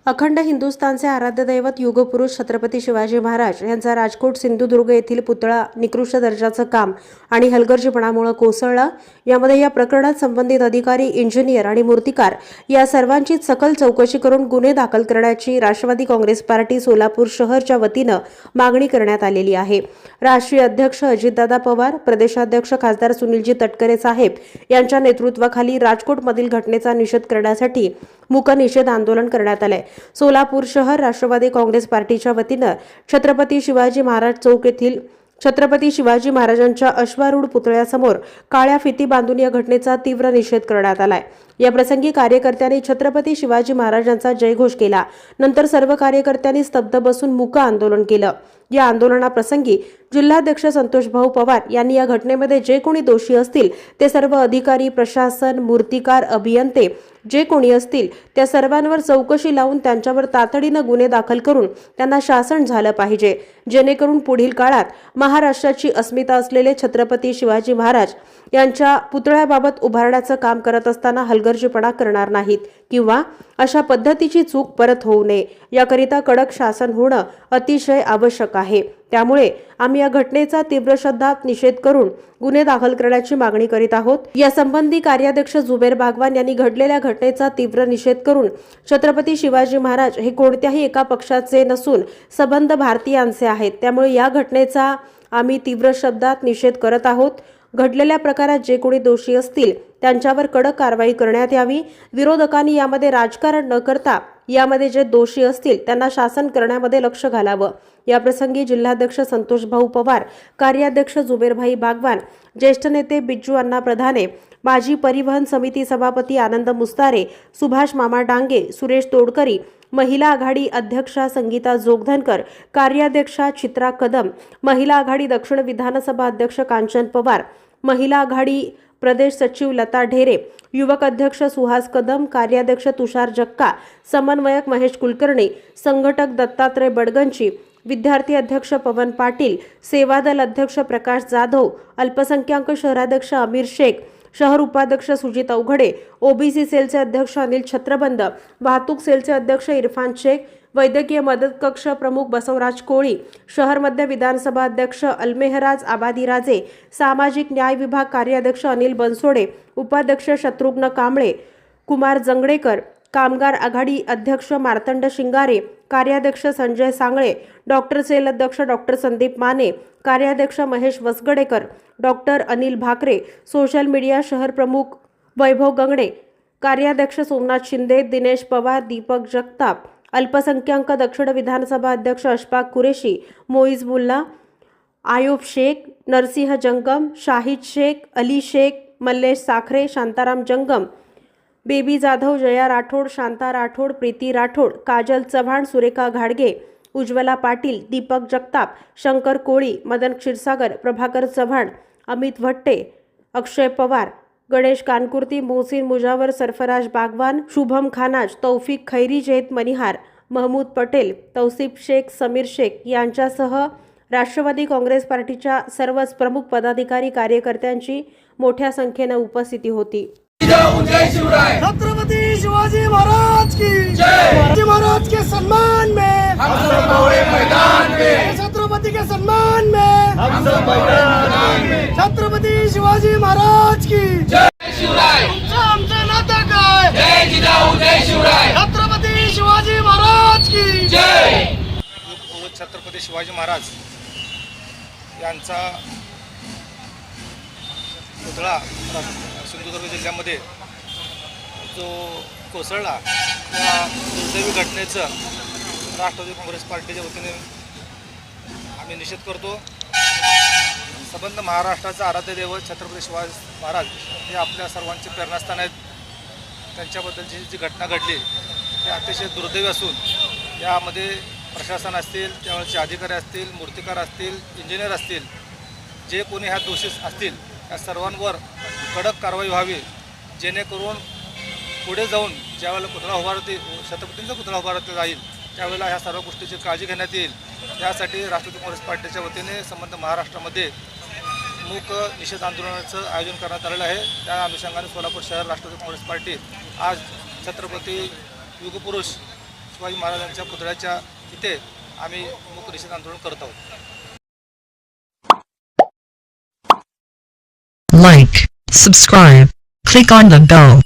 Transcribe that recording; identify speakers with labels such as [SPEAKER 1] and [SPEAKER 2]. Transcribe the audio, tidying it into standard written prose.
[SPEAKER 1] अखंड हिंदुस्थानचे आराध्य दैवत युगपुरुष छत्रपती शिवाजी महाराज यांचा राजकोट सिंधुदुर्ग येथील पुतळा निकृष्ट दर्जाचं काम आणि हलगर्जीपणामुळे कोसळला। यामध्ये या प्रकरणात संबंधित अधिकारी, इंजिनियर आणि मूर्तिकार या सर्वांची सखोल चौकशी करून गुन्हे दाखल करण्याची राष्ट्रवादी काँग्रेस पार्टी सोलापूर शहरच्या वतीनं मागणी करण्यात आलेली आहे। राष्ट्रीय अध्यक्ष अजितदादा पवार, प्रदेशाध्यक्ष खासदार सुनीलजी तटकरे साहेब यांच्या नेतृत्वाखाली राजकोटमधील घटनेचा निषेध करण्यासाठी मूक निषेध आंदोलन करण्यात आले। सोलापूर शहर राष्ट्रवादी काँग्रेस पार्टीच्या वतीनं छत्रपती शिवाजी महाराज चौक येथील छत्रपती शिवाजी महाराजांच्या अश्वारूढ पुतळ्यासमोर काळ्या फिती बांधून या घटनेचा तीव्र निषेध करण्यात आलाय। या प्रसंगी कार्यकर्त्यांनी छत्रपती शिवाजी महाराजांचा जयघोष केला। नंतर सर्व कार्यकर्त्यांनी स्तब्ध बसून मूक आंदोलन केलं। या आंदोलनाप्रसंगी जिल्हाध्यक्ष संतोष भाऊ पवार यांनी या घटनेमध्ये जे कोणी दोषी असतील ते सर्व अधिकारी, प्रशासन, मूर्तिकार, अभियंते जे कोणी असतील त्या सर्वांवर चौकशी लावून त्यांच्यावर तातडीनं गुन्हे दाखल करून त्यांना शासन झालं पाहिजे, जेणेकरून पुढील काळात महाराष्ट्राची अस्मिता असलेले छत्रपती शिवाजी महाराज यांच्या पुतळ्याबाबत उभारण्याचं काम करत असताना हलगर्जीपणा करणार नाहीत किंवा अशा पद्धतीची चूक परत होऊ नये, याकरिता कडक शासन होणं अतिशय आवश्यक आहे। त्यामुळे आम्ही या घटनेचा तीव्र शब्दात निषेध करून गुन्हे दाखल करण्याची मागणी करीत आहोत। या संबंधी कार्याध्यक्ष जुबेर बागवान यांनी घडलेल्या घटनेचा तीव्र निषेध करून छत्रपती शिवाजी महाराज हे कोणत्याही एका पक्षाचे नसून सबंध भारतीयांचे आहेत, त्यामुळे या घटनेचा आम्ही तीव्र शब्दात निषेध करत आहोत। घडलेल्या प्रकारात जे कोणी दोषी असतील त्यांच्यावर कडक कारवाई करण्यात यावी। विरोधकांनी यामध्ये राजकारण न करता यामध्ये जे दोषी असतील त्यांना शासन करण्यामध्ये लक्ष घालावं। या प्रसंगी जिल्हाध्यक्ष संतोष भाऊ पवार, कार्याध्यक्ष जुबेरभाई बागवान, ज्येष्ठ नेते बिज्जू अण्णा प्रधाने, माजी परिवहन समिती सभापती आनंद मुस्तारे, सुभाष मामा डांगे, सुरेश तोडकरी, महिला आघाडी अध्यक्षा संगीता जोगधनकर, कार्याध्यक्षा चित्रा कदम, महिला आघाडी दक्षिण विधानसभा अध्यक्ष कांचन पवार, महिला आघाडी प्रदेश सचिव लता ढेरे, युवक अध्यक्ष सुहास कदम, कार्याध्यक्ष तुषार जक्का, समन्वयक महेश कुलकर्णी, संघटक दत्तात्रय बडगंची, विद्यार्थी अध्यक्ष पवन पाटील, सेवादल अध्यक्ष प्रकाश जाधव, अल्पसंख्याक शहराध्यक्ष अमीर शेख, शहर उपाध्यक्ष सुजित अवघडे, ओबीसी सेलचे अध्यक्ष अनिल छत्रबंद, वाहतूक सेलचे अध्यक्ष इरफान शेख, वैद्यकीय मदत कक्ष प्रमुख बसवराज कोळी, शहर मध्य विधानसभा अध्यक्ष अल्मेहराज आबादीराजे, सामाजिक न्याय विभाग कार्याध्यक्ष अनिल बनसोडे, उपाध्यक्ष शत्रुघ्न कांबळे, कुमार जंगडेकर, कामगार आघाडी अध्यक्ष मार्तंड शिंगारे, कार्याध्यक्ष संजय सांगळे, डॉक्टर सेल अध्यक्ष डॉक्टर संदीप माने, कार्याध्यक्ष Mahesh Vasgadekar, doctor Anil Bhakare, social media शहर प्रमुख वैभव गंगणे, कार्याध्यक्ष सोमनाथ शिंदे, दिनेश पवार, दीपक जगताप, अल्पसंख्याक दक्षिण विधानसभा अध्यक्ष अशफाक कुरेशी, मोईज मुल्ला, आयुब शेख, नरसिंह जंगम, शाहिद शेख, अली शेख, मल्लेश साखरे, शांताराम जंगम, बेबी जाधव, जया राठोड, शांता राठोड, प्रीती राठोड, काजल चव्हाण, सुरेखा घाडगे, उज्ज्वला पाटील, दीपक जगताप, शंकर कोळी, मदन क्षीरसागर, प्रभाकर चव्हाण, अमित भट्टे, अक्षय पवार, गणेश कानकुर्ती, मोहसिन मुजावर, सरफराज बागवान, शुभम खानाज, तौफिक खैरी, जैद मनिहार, महमूद पटेल, तौसिफ शेख, समीर शेख यांच्यासह राष्ट्रवादी काँग्रेस पार्टीच्या सर्वच प्रमुख पदाधिकारी कार्यकर्त्यांची मोठ्या संख्येने उपस्थिती होती।
[SPEAKER 2] छत्रपति शिवाजी महाराज की जय। शिवाजी महाराज के सम्मान में हम सब मैदान में, छत्रपति के सम्मान में हम सब मैदान में, छत्रपति शिवाजी महाराज की जय। शिवराय आमचं नातं काय, जय जिजाऊ जय शिवराय, छत्रपति शिवाजी महाराज की जय।
[SPEAKER 3] छत्रपती शिवाजी महाराज यांचा पुतळा सिंधुदुर्ग जिल्ह्यामध्ये जो कोसळला त्या दुर्दैवी घटनेचं राष्ट्रवादी काँग्रेस पार्टीच्या वतीने आम्ही निषेध करतो। संबंध महाराष्ट्राचा आराध्य दैवत छत्रपती शिवाजी महाराज हे आपल्या सर्वांचे प्रेरणास्थान आहेत। त्यांच्याबद्दलची जी घटना घडली ते अतिशय दुर्दैवी असून यामध्ये प्रशासन असतील, त्यावेळेचे अधिकारी असतील, मूर्तिकार असतील, इंजिनियर असतील, जे कोणी ह्या दोषी असतील या सर्वांवर कडक कारवाई व्हावी, जेणेकरून पुढे जाऊन ज्यावेळेला पुतळा उभारती छत्रपतींचा पुतळा उभारला जाईल त्यावेळेला ह्या सर्व गोष्टीची काळजी घेण्यात येईल। त्यासाठी राष्ट्रवादी काँग्रेस पार्टीच्या वतीने संबंध महाराष्ट्रामध्ये मूक निषेध आंदोलनाचं आयोजन करण्यात आलेलं आहे। त्या अनुषंगाने सोलापूर शहर राष्ट्रवादी काँग्रेस पार्टी आज छत्रपती युगपुरुष शिवाजी महाराजांच्या पुतळ्याच्या इथे आम्ही मूक निषेध आंदोलन करत आहोत.
[SPEAKER 4] Like, subscribe, click on the bell.